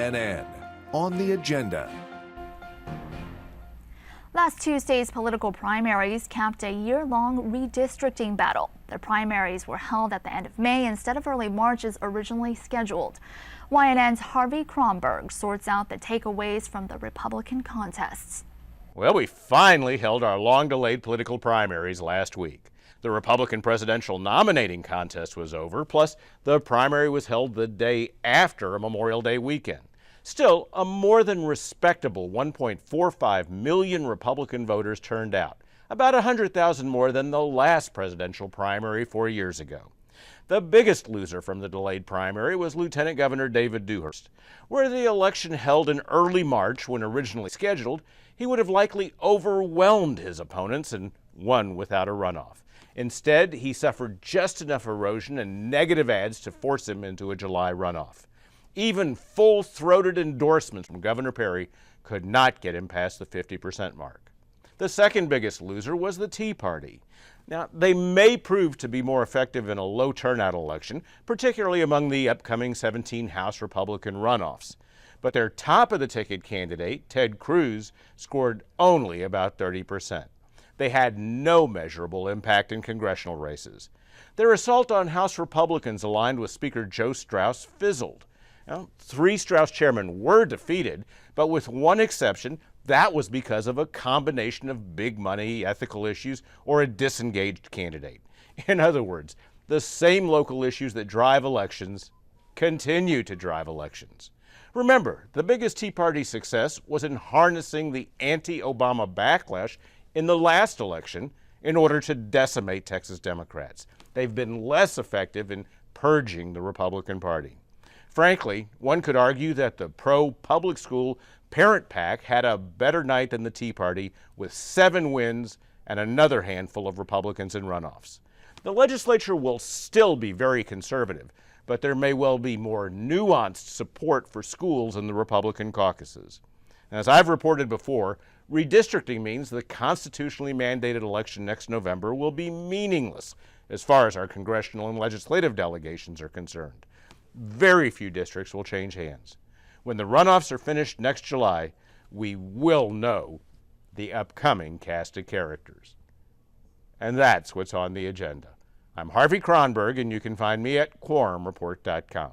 CNN. On the agenda. Last Tuesday's political primaries capped a year-long redistricting battle. The primaries were held at the end of May instead of early March as originally scheduled. YNN's Harvey Kronberg sorts out the takeaways from the Republican contests. Well, we finally held our long-delayed political primaries last week. The Republican presidential nominating contest was over, plus the primary was held the day after Memorial Day weekend. Still, a more than respectable 1.45 million Republican voters turned out, about 100,000 more than the last presidential primary 4 years ago. The biggest loser from the delayed primary was Lieutenant Governor David Dewhurst. Were the election held in early March when originally scheduled, he would have likely overwhelmed his opponents and won without a runoff. Instead, he suffered just enough erosion and negative ads to force him into a July runoff. Even full-throated endorsements from Governor Perry could not get him past the 50% mark. The second biggest loser was the Tea Party. Now, they may prove to be more effective in a low-turnout election, particularly among the upcoming 17 House Republican runoffs. But their top-of-the-ticket candidate, Ted Cruz, scored only about 30%. They had no measurable impact in congressional races. Their assault on House Republicans aligned with Speaker Joe Straus fizzled. Now, 3 Straus chairmen were defeated, but with one exception, that was because of a combination of big money, ethical issues, or a disengaged candidate. In other words, the same local issues that drive elections continue to drive elections. Remember, the biggest Tea Party success was in harnessing the anti-Obama backlash in the last election in order to decimate Texas Democrats. They've been less effective in purging the Republican Party. Frankly, one could argue that the pro-public school parent PAC had a better night than the Tea Party with 7 wins and another handful of Republicans in runoffs. The legislature will still be very conservative, but there may well be more nuanced support for schools in the Republican caucuses. As I've reported before, redistricting means the constitutionally mandated election next November will be meaningless as far as our congressional and legislative delegations are concerned. Very few districts will change hands. When the runoffs are finished next July, we will know the upcoming cast of characters. And that's what's on the agenda. I'm Harvey Kronberg, and you can find me at quorumreport.com.